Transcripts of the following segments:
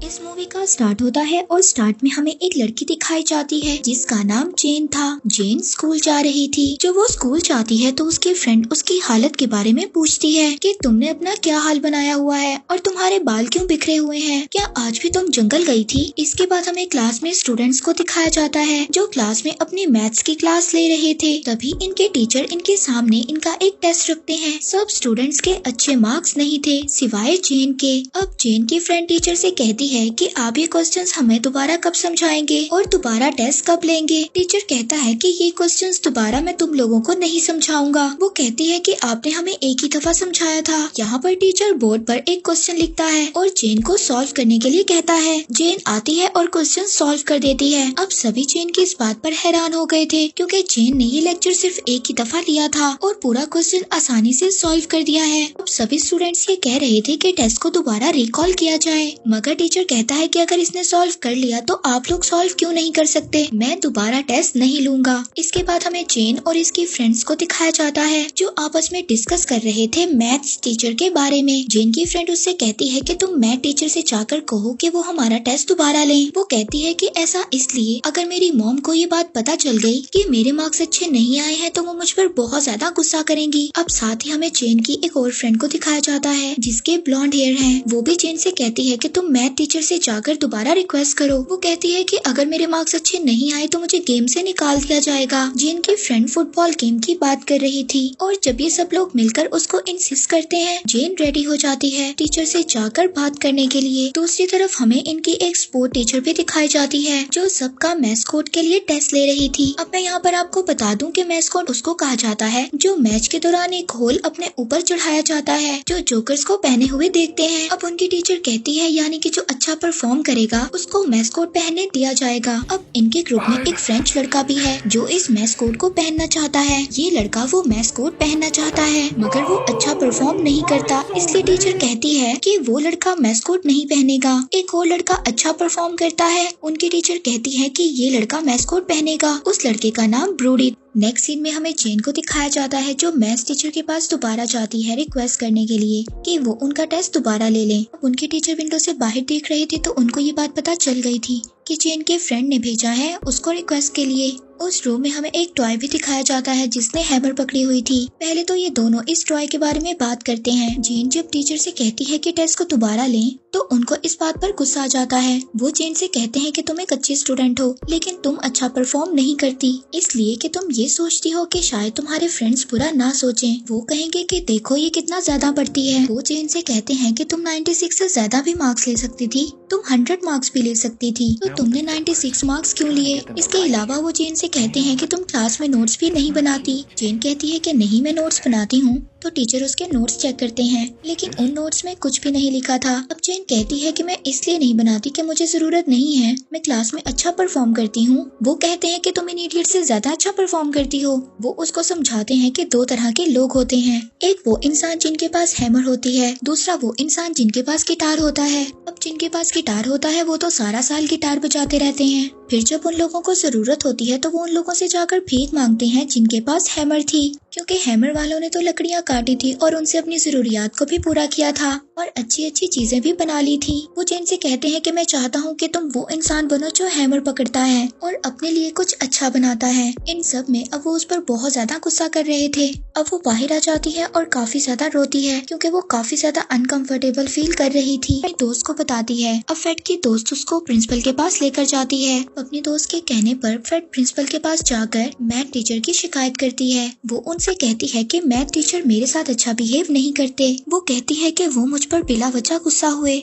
इस मूवी का स्टार्ट होता है और स्टार्ट में हमें एक लड़की दिखाई जाती है जिसका नाम जेन था। जेन स्कूल जा रही थी। जब वो स्कूल जाती है तो उसकी फ्रेंड उसकी हालत के बारे में पूछती है कि तुमने अपना क्या हाल बनाया हुआ है और तुम्हारे बाल क्यों बिखरे हुए हैं, क्या आज भी तुम जंगल गई थी। इसके बाद हमें क्लास में स्टूडेंट्स को दिखाया जाता है जो क्लास में अपनी मैथ्स की क्लास ले रहे थे। तभी इनके टीचर इनके सामने इनका एक टेस्ट रखते हैं। सब स्टूडेंट्स के अच्छे मार्क्स नहीं थे सिवाय जेन के। अब जेन की फ्रेंड टीचर से कहती है कि आप ये क्वेश्चंस हमें दोबारा कब समझाएंगे और दोबारा टेस्ट कब लेंगे। टीचर कहता है कि ये क्वेश्चंस दोबारा मैं तुम लोगों को नहीं समझाऊंगा। वो कहती है कि आपने हमें एक ही दफा समझाया था। यहाँ पर टीचर बोर्ड पर एक क्वेश्चन लिखता है और जेन को सॉल्व करने के लिए कहता है। जेन आती है और क्वेश्चन सॉल्व कर देती है। अब सभी जेन की इस बात पर हैरान हो गए थे क्योंकि जेन ने ये लेक्चर सिर्फ एक ही दफा लिया था और पूरा क्वेश्चन आसानी से सॉल्व कर दिया है। अब सभी स्टूडेंट्स ये कह रहे थे कि टेस्ट को दोबारा रिकॉल किया जाए, मगर टीचर कहता है कि अगर इसने सॉल्व कर लिया तो आप लोग सॉल्व क्यों नहीं कर सकते, मैं दोबारा टेस्ट नहीं लूंगा। इसके बाद हमें जेन और इसकी फ्रेंड्स को दिखाया जाता है जो आपस में डिस्कस कर रहे थे मैथ्स टीचर के बारे में। जेन की फ्रेंड उससे कहती है कि तुम मैथ टीचर से जाकर कहो कि वो हमारा टेस्ट दोबारा लें। वो कहती है कि ऐसा इसलिए अगर मेरी मॉम को ये बात पता चल गई कि मेरे मार्क्स अच्छे नहीं आए हैं तो वो मुझ पर बहुत ज्यादा गुस्सा करेंगी। अब साथ ही हमें जेन की एक और फ्रेंड को दिखाया जाता है जिसके ब्लॉन्ड हेयर हैं। वो भी जेन से कहती है कि तुम मैथ टीचर से जाकर दोबारा रिक्वेस्ट करो। वो कहती है कि अगर मेरे मार्क्स अच्छे नहीं आए तो मुझे गेम से निकाल दिया जाएगा। जेन की फ्रेंड फुटबॉल गेम की बात कर रही थी और जब ये सब लोग मिलकर उसको इंसिस्ट करते हैं, जेन रेडी हो जाती है टीचर से जाकर बात करने के लिए। दूसरी तरफ हमें इनकी एक स्पोर्ट टीचर भी दिखाई जाती है जो सबका मैस्कॉट के लिए टेस्ट ले रही थी। अब मैं यहाँ पर आपको बता दूं कि मैस्कॉट उसको कहा जाता है जो मैच के दौरान एक होल अपने ऊपर चढ़ाया जाता है जो जोकर्स को पहने हुए देखते हैं। अब उनकी टीचर कहती है यानी कि जो अच्छा परफॉर्म करेगा उसको मैस्कॉट पहनने दिया जाएगा। अब इनके ग्रुप में एक फ्रेंच लड़का भी है जो इस मैस्कॉट को पहनना चाहता है। ये लड़का वो मैस्कॉट पहनना चाहता है मगर वो अच्छा परफॉर्म नहीं करता, इसलिए टीचर कहती है कि वो लड़का मैस्कॉट नहीं पहनेगा। एक और लड़का अच्छा परफॉर्म करता है, उनकी टीचर कहती है कि ये लड़का मैस्कॉट पहनेगा। उस लड़के का नाम ब्रूडी। नेक्स्ट सीन में हमें जेन को दिखाया जाता है जो मैथ्स टीचर के पास दोबारा जाती है रिक्वेस्ट करने के लिए कि वो उनका टेस्ट दोबारा ले लें। उनके टीचर विंडो से बाहर देख रहे थे तो उनको ये बात पता चल गई थी कि जेन के फ्रेंड ने भेजा है उसको रिक्वेस्ट के लिए। उस रूम में हमें एक टॉय भी दिखाया जाता है जिसने हैमर पकड़ी हुई थी। पहले तो ये दोनों इस टॉय के बारे में बात करते हैं। जेन जब टीचर से कहती है कि टेस्ट को दोबारा लें तो उनको इस बात पर गुस्सा आ जाता है। वो जेन से कहते हैं कि तुम एक अच्छी स्टूडेंट हो लेकिन तुम अच्छा परफॉर्म नहीं करती, इसलिए कि तुम ये सोचती हो कि शायद तुम्हारे फ्रेंड्स बुरा ना सोचें। वो कहेंगे कि देखो ये कितना ज्यादा पढ़ती है। वो जेन से कहते हैं कि तुम 96 से ज्यादा भी मार्क्स ले सकती थी, तुम 100 मार्क्स भी ले सकती थी, तो तुमने 96 मार्क्स क्यों लिए। इसके अलावा वो जेन से कहते हैं कि तुम क्लास में नोट्स भी नहीं बनाती। जेन कहती है कि नहीं मैं नोट्स बनाती हूँ। तो टीचर उसके नोट्स चेक करते हैं लेकिन उन नोट्स में कुछ भी नहीं लिखा था। अब जेन कहती है कि मैं इसलिए नहीं बनाती कि मुझे जरूरत नहीं है, मैं क्लास में अच्छा परफॉर्म करती हूँ। वो कहते हैं कि तुम इन इडियट से ज्यादा अच्छा परफॉर्म करती हो। वो उसको समझाते हैं कि दो तरह के लोग होते हैं, एक वो इंसान जिनके पास हैमर होती है, दूसरा वो इंसान जिनके पास गिटार होता है। अब जिनके पास गिटार होता है वो तो सारा साल गिटार बजाते रहते हैं, फिर जब उन लोगों को जरूरत होती है तो वो उन लोगों से जाकर भीख मांगते हैं जिनके पास हैमर थी, क्योंकि हैमर वालों ने तो लकड़ियां काटी थी और उनसे अपनी जरूरियात को भी पूरा किया था और अच्छी अच्छी चीजें भी बना ली थी। वो जेन से कहते हैं कि मैं चाहता हूँ कि तुम वो इंसान बनो जो हैमर पकड़ता है और अपने लिए कुछ अच्छा बनाता है। इन सब में अब वो उस पर बहुत ज्यादा गुस्सा कर रहे थे। अब वो बाहर आ जाती है और काफी ज्यादा रोती है क्योंकि वो काफी ज्यादा अनकंफर्टेबल फील कर रही थी। अपने दोस्त को बताती है। अब फेड की दोस्त उसको प्रिंसिपल के पास लेकर जाती है। अपने दोस्त के कहने पर फेड प्रिंसिपल के पास जाकर मैथ टीचर की शिकायत करती है। वो उनसे कहती है कि मैथ टीचर मेरे साथ अच्छा बिहेव नहीं करते। वो कहती है कि वो मुझ पर बिला वजह गुस्सा हुए।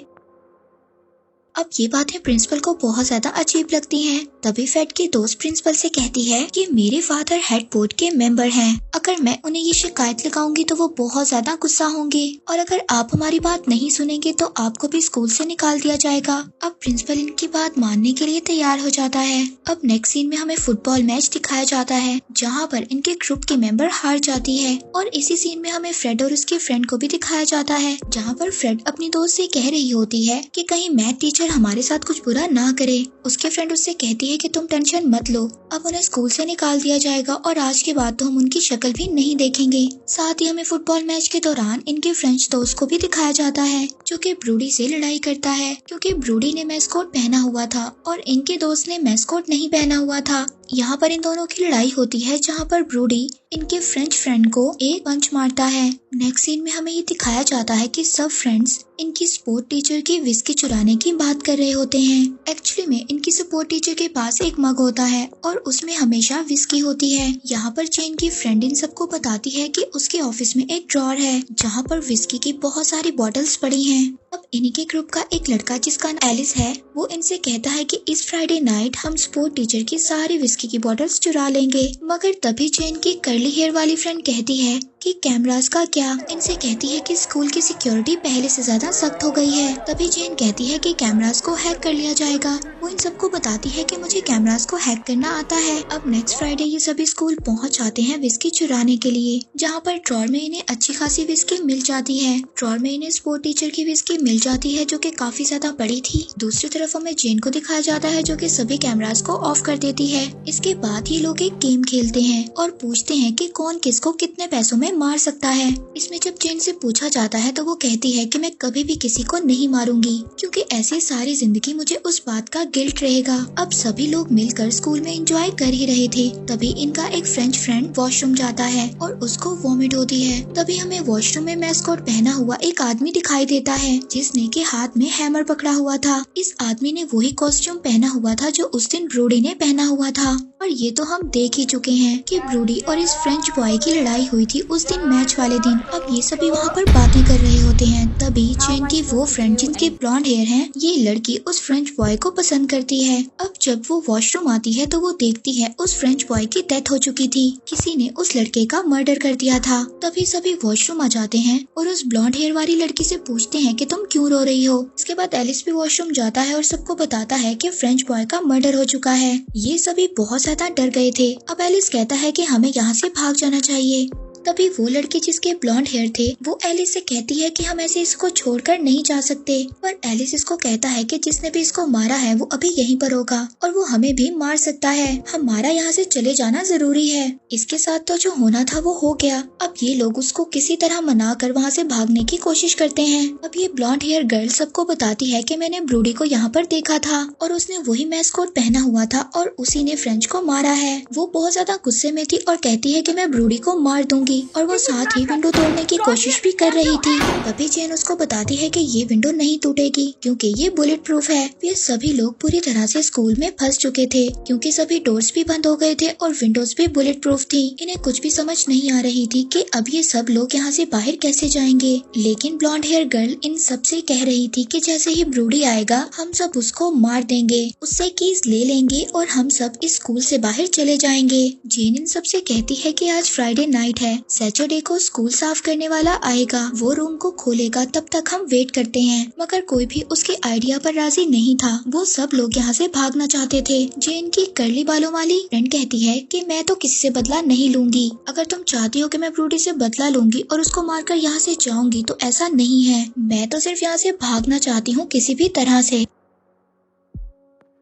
अब ये बातें प्रिंसिपल को बहुत ज्यादा अजीब लगती हैं। तभी फेड की दोस्त प्रिंसिपल से कहती है कि मेरे फादर हेड बोर्ड के मेंबर हैं, अगर मैं उन्हें ये शिकायत लगाऊंगी तो वो बहुत ज्यादा गुस्सा होंगे और अगर आप हमारी बात नहीं सुनेंगे तो आपको भी स्कूल से निकाल दिया जाएगा। अब प्रिंसिपल इनकी बात मानने के लिए तैयार हो जाता है। अब नेक्स्ट सीन में हमें फुटबॉल मैच दिखाया जाता है जहाँ पर इनके ग्रुप की मेंबर हार जाती है और इसी सीन में हमें फ्रेड और उसके फ्रेंड को भी दिखाया जाता है जहाँ पर फ्रेड अपनी दोस्त से कह रही होती है कि कहीं मैथ टीचर टीचर हमारे साथ कुछ बुरा ना करे। उसके फ्रेंड उससे कहती है कि तुम टेंशन मत लो, अब उन्हें स्कूल से निकाल दिया जाएगा और आज के बाद तो हम उनकी शक्ल भी नहीं देखेंगे। साथ ही हमें फुटबॉल मैच के दौरान इनके फ्रेंच दोस्त को भी दिखाया जाता है जो कि ब्रूडी से लड़ाई करता है क्योंकि ब्रूडी ने मैस्कोट पहना हुआ था और इनके दोस्त ने मैस्कोट नहीं पहना हुआ था। यहाँ पर इन दोनों की लड़ाई होती है जहाँ पर ब्रूडी इनके फ्रेंच फ्रेंड को एक पंच मारता है। नेक्स्ट सीन में हमें ये दिखाया जाता है कि सब फ्रेंड्स इनकी स्पोर्ट टीचर की विस्की चुराने की बात कर रहे होते हैं। एक्चुअली में इनकी स्पोर्ट टीचर के पास एक मग होता है और उसमें हमेशा विस्की होती है। यहाँ पर जेन की फ्रेंड इन सबको बताती है कि उसके ऑफिस में एक ड्रॉर है जहाँ पर विस्की की बहुत सारी बॉटल्स पड़ी हैं। अब इन्हीं के ग्रुप का एक लड़का जिसका नाम एलिस है वो इनसे कहता है कि इस फ्राइडे नाइट हम स्पोर्ट टीचर की सारी विस्की की बॉटल्स चुरा लेंगे। मगर तभी जेन की कर्ली हेयर वाली फ्रेंड कहती है कि कैमरास का क्या। इनसे कहती है कि स्कूल की सिक्योरिटी पहले से ज्यादा सख्त हो गई है। तभी जेन कहती है कि कैमरास को हैक कर लिया जाएगा। वो इन सबको बताती है कि मुझे कैमरास को हैक करना आता है। अब नेक्स्ट फ्राइडे ये सभी स्कूल पहुंच जाते हैं विस्की चुराने के लिए, जहाँ पर ड्रॉर में इन्हें अच्छी खासी विस्की मिल जाती है। ड्रॉर में इन्हें स्पोर्ट टीचर की विस्की मिल जाती है जो कि काफी ज्यादा बड़ी थी। दूसरी तरफ हमें जेन को दिखाया जाता है जो कि सभी कैमरास को ऑफ कर देती है। इसके बाद ये लोग एक गेम खेलते हैं और पूछते हैं कि कौन किसको कितने पैसों में मार सकता है। इसमें जब जेन से पूछा जाता है तो वो कहती है कि मैं कभी भी किसी को नहीं मारूंगी क्योंकि ऐसी सारी जिंदगी मुझे उस बात का गिल्ट रहेगा। अब सभी लोग मिलकर स्कूल में एंजॉय कर ही रहे थे तभी इनका एक फ्रेंच फ्रेंड वॉशरूम जाता है और उसको वॉमिट होती है। तभी हमें वॉशरूम में मैस्कोट पहना हुआ एक आदमी दिखाई देता है जिसने के हाथ में हैमर पकड़ा हुआ था। इस आदमी ने वही कॉस्ट्यूम पहना हुआ था जो उस दिन ब्रूडी ने पहना हुआ था। और ये तो हम देख ही चुके हैं कि ब्रूडी और इस फ्रेंच बॉय की लड़ाई हुई थी उस दिन मैच वाले दिन। अब ये सभी वहाँ पर बातें कर रहे होते हैं। तभी जेन की वो फ्रेंड जिनके ब्लॉन्ड हेयर हैं, ये लड़की उस फ्रेंच बॉय को पसंद करती है। अब जब वो वॉशरूम आती है तो वो देखती है उस फ्रेंच बॉय की डेथ हो चुकी थी, किसी ने उस लड़के का मर्डर कर दिया था। तभी सभी वॉशरूम आ जाते हैं और उस ब्लॉन्ड हेयर वाली लड़की से पूछते हैं कि तुम क्यों रो रही हो। इसके बाद एलिस भी वॉशरूम जाता है और सबको बताता है कि फ्रेंच बॉय का मर्डर हो चुका है। ये सभी बहुत ज्यादा डर गए थे। अब एलिस कहता है कि हमें यहाँ से भाग जाना चाहिए। तभी वो लड़की जिसके ब्लॉन्ड हेयर थे वो एलिस से कहती है कि हम ऐसे इसको छोड़कर नहीं जा सकते। पर एलिस इसको कहता है कि जिसने भी इसको मारा है वो अभी यहीं पर होगा और वो हमें भी मार सकता है, हमारा यहाँ से चले जाना जरूरी है। इसके साथ तो जो होना था वो हो गया। अब ये लोग उसको किसी तरह मना कर वहाँ से भागने की कोशिश करते हैं। अब ये ब्लॉन्ड हेयर गर्ल सबको बताती है कि मैंने ब्रूडी को यहाँ पर देखा था और उसने वही मैस्कोट पहना हुआ था और उसी ने फ्रेंच को मारा है। वो बहुत ज्यादा गुस्से में थी और कहती है कि मैं ब्रूडी को मार दूंगी और वो साथ ही विंडो तोड़ने की कोशिश भी कर रही थी। तभी जेन उसको बताती है कि ये विंडो नहीं टूटेगी क्योंकि ये बुलेट प्रूफ है। ये सभी लोग पूरी तरह से स्कूल में फंस चुके थे क्योंकि सभी डोर्स भी बंद हो गए थे और विंडोज भी बुलेट प्रूफ थी। इन्हें कुछ भी समझ नहीं आ रही थी कि अब ये सब लोग यहाँ से बाहर कैसे जाएंगे। लेकिन ब्लॉन्ड हेयर गर्ल इन सब से कह रही थी कि जैसे ही ब्रूडी आएगा हम सब उसको मार देंगे, उससे कीज ले लेंगे और हम सब इस स्कूल से बाहर चले जाएंगे। जेन इन सब से कहती है कि आज फ्राइडे नाइट है, सैटरडे को स्कूल साफ करने वाला आएगा, वो रूम को खोलेगा, तब तक हम वेट करते हैं। मगर कोई भी उसके आइडिया पर राजी नहीं था। वो सब लोग यहाँ से भागना चाहते थे। जेन की कर्ली बालों वाली फ्रेंड कहती है कि मैं तो किसी से बदला नहीं लूंगी। अगर तुम चाहती हो कि मैं ब्रूडी से बदला लूंगी और उसको मारकर यहाँ से जाऊंगी तो ऐसा नहीं है। मैं तो सिर्फ यहाँ से भागना चाहती हूँ किसी भी तरह से।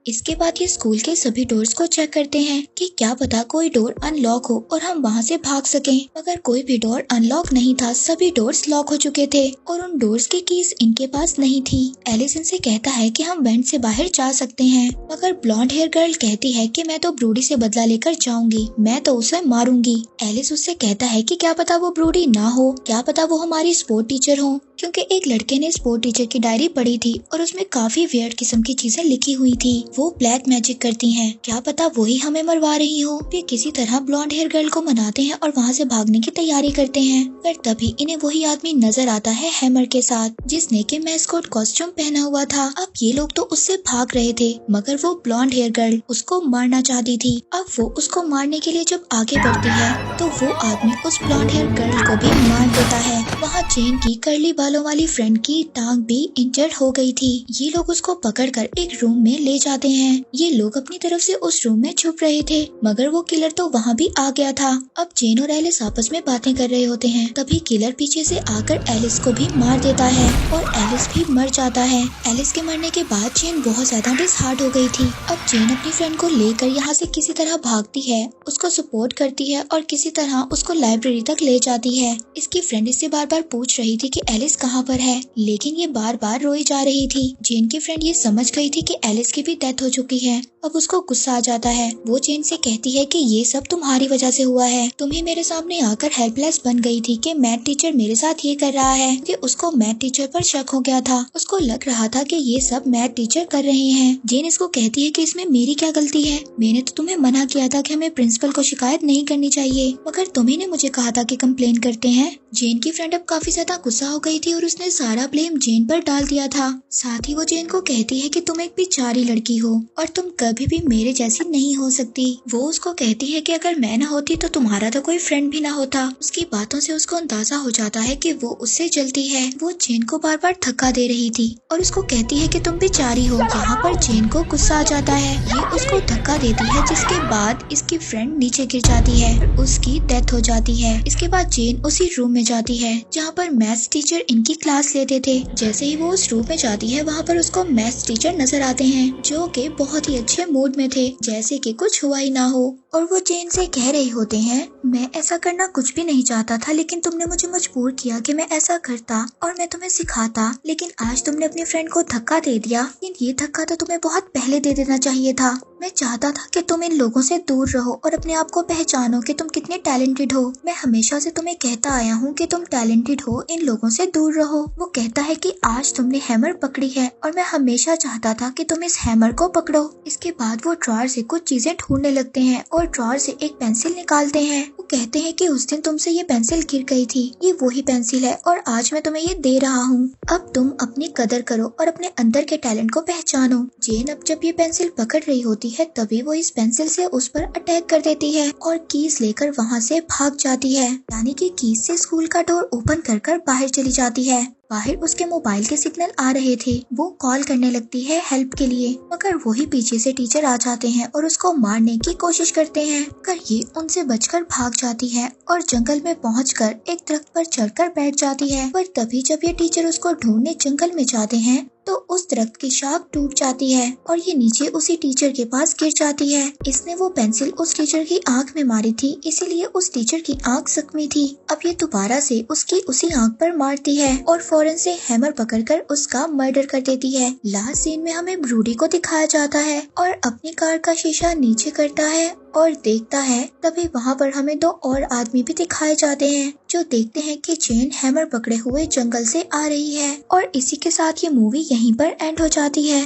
इसके बाद ये स्कूल के सभी डोर्स को चेक करते हैं कि क्या पता कोई डोर अनलॉक हो और हम वहाँ से भाग सकें। मगर कोई भी डोर अनलॉक नहीं था, सभी डोर्स लॉक हो चुके थे और उन डोर्स की कीज इनके पास नहीं थी। एलिस इनसे कहता है कि हम वेंट से बाहर जा सकते हैं, मगर ब्लॉन्ड हेयर गर्ल कहती है कि मैं तो ब्रूडी से बदला लेकर जाऊंगी, मैं तो उसे मारूंगी। एलिस उससे कहता है कि क्या पता वो ब्रूडी ना हो, क्या पता वो हमारी स्पोर्ट टीचर हो, क्योंकि एक लड़के ने स्पोर्ट टीचर की डायरी पढ़ी थी और उसमें काफी वियर्ड किस्म की चीजें लिखी हुई थी। वो ब्लैक मैजिक करती हैं, क्या पता वही हमें मरवा रही हो। वे किसी तरह ब्लॉन्ड हेयर गर्ल को मनाते हैं और वहाँ से भागने की तैयारी करते हैं। पर तभी इन्हें वही आदमी नजर आता है हैमर के साथ, जिसने के मैस्कोट कॉस्ट्यूम पहना हुआ था। अब ये लोग तो उससे भाग रहे थे मगर वो ब्लॉन्ड हेयर गर्ल उसको मारना चाहती थी। अब वो उसको मारने के लिए जब आगे बढ़ती है तो वो आदमी उस ब्लॉन्ड हेयर गर्ल को भी मार देता है। वहाँ जेन की कर्ली सालों वाली फ्रेंड की टांग भी इंजर्ड हो गई थी। ये लोग उसको पकड़कर एक रूम में ले जाते हैं। ये लोग अपनी तरफ से उस रूम में छुप रहे थे, मगर वो किलर तो वहाँ भी आ गया था। अब जेन और एलिस आपस में बातें कर रहे होते हैं, तभी किलर पीछे से आकर एलिस को भी मार देता है और एलिस भी मर जाता है। एलिस के मरने के बाद जेन बहुत ज्यादा डिसहार्ट हो गई थी। अब जेन अपनी फ्रेंड को लेकर यहाँ से किसी तरह भागती है, उसको सपोर्ट करती है और किसी तरह उसको लाइब्रेरी तक ले जाती है। इसकी फ्रेंड इससे बार बार पूछ रही थी कि एलिस कहाँ पर है, लेकिन ये बार बार रोई जा रही थी। जेन की फ्रेंड ये समझ गई थी कि एलिस की भी डेथ हो चुकी है। अब उसको गुस्सा आ जाता है। वो जेन से कहती है कि ये सब तुम्हारी वजह से हुआ है, तुम ही मेरे सामने आकर हेल्पलेस बन गई थी कि मैथ टीचर मेरे साथ ये कर रहा है। कि उसको मैथ टीचर पर शक हो गया था, उसको लग रहा था कि ये सब मैथ टीचर कर रहे हैं। जेन इसको कहती है कि इसमें मेरी क्या गलती है, मैंने तो तुम्हें मना किया था कि हमें प्रिंसिपल को शिकायत नहीं करनी चाहिए, मगर तुम्ही ने मुझे कहा था कि कंप्लेन करते हैं। जेन की फ्रेंड अब काफी ज्यादा गुस्सा हो गई थी और उसने सारा ब्लेम जेन पर डाल दिया था। साथ ही वो जेन को कहती है कि तुम एक बेचारी लड़की हो और तुम कभी भी मेरे जैसी नहीं हो सकती। वो उसको कहती है कि अगर मैं न होती तो तुम्हारा तो कोई फ्रेंड भी ना होता। उसकी बातों से उसको अंदाजा हो जाता है कि वो उससे जलती है। वो जेन को बार बार धक्का दे रही थी और उसको कहती है कि तुम बेचारी हो। यहाँ पर जेन को गुस्सा आ जाता है, ये उसको धक्का देती है, जिसके बाद इसकी फ्रेंड नीचे गिर जाती है, उसकी डेथ हो जाती है। इसके बाद जेन उसी रूम में जाती है जहाँ पर मैथ्स टीचर इनकी क्लास लेते थे। जैसे ही वो उस रूम में जाती है, वहाँ पर उसको मैथ्स टीचर नजर आते हैं, जो कि बहुत ही अच्छे मूड में थे, जैसे कि कुछ हुआ ही ना हो। और वो जेन से कह रहे होते हैं, मैं ऐसा करना कुछ भी नहीं चाहता था, लेकिन तुमने मुझे मजबूर किया कि मैं ऐसा करता और मैं तुम्हें सिखाता, लेकिन आज तुमने अपनी फ्रेंड को धक्का दे दिया। लेकिन ये धक्का तो तुम्हें बहुत पहले दे देना चाहिए था। मैं चाहता था कि तुम इन लोगों से दूर रहो और अपने आप को पहचानो कि तुम कितने टैलेंटेड हो। मैं हमेशा से तुम्हें कहता आया हूँ कि तुम टैलेंटेड हो, इन लोगों से दूर रहो। वो कहता है कि आज तुमने हैमर पकड़ी है और मैं हमेशा चाहता था कि तुम इस हैमर को पकड़ो। इसके बाद वो ड्रॉअर से कुछ चीजें ढूंढने लगते हैं और ड्रॉअर से एक पेंसिल निकालते हैं। वो कहते हैं कि उस दिन तुमसे ये पेंसिल गिर गई थी, ये वही पेंसिल है और आज मैं तुम्हें ये दे रहा हूँ। अब तुम अपनी कदर करो और अपने अंदर के टैलेंट को पहचानो। जेन अब जब ये पेंसिल पकड़ रही होती है, तभी वो इस पेंसिल से उस पर अटैक कर देती है और कीज लेकर वहाँ से भाग जाती है, यानी कि कीज से स्कूल का डोर ओपन कर बाहर चली जाती है। बाहर उसके मोबाइल के सिग्नल आ रहे थे। वो कॉल करने लगती है हेल्प के लिए, मगर वही पीछे से टीचर आ जाते हैं और उसको मारने की कोशिश करते हैं, मगर ये उनसे बचकर भाग जाती है और जंगल में पहुंचकर एक दरख्त पर चढ़कर बैठ जाती है। पर तभी जब ये टीचर उसको ढूंढने जंगल में जाते हैं, तो उस दरख्त की शाख टूट जाती है और ये नीचे उसी टीचर के पास गिर जाती है। इसने वो पेंसिल उस टीचर की आंख में मारी थी, इसीलिए उस टीचर की आंख जख्मी थी। अब ये दोबारा से उसकी उसी आंख पर मारती है और फौरन से हैमर पकड़कर उसका मर्डर कर देती है। लास्ट सीन में हमें ब्रूडी को दिखाया जाता है और अपनी कार का शीशा नीचे करता है और देखता है। तभी वहाँ पर हमें दो और आदमी भी दिखाए जाते हैं, जो देखते हैं कि जेन हैमर पकड़े हुए जंगल से आ रही है। और इसी के साथ ये मूवी यहीं पर एंड हो जाती है।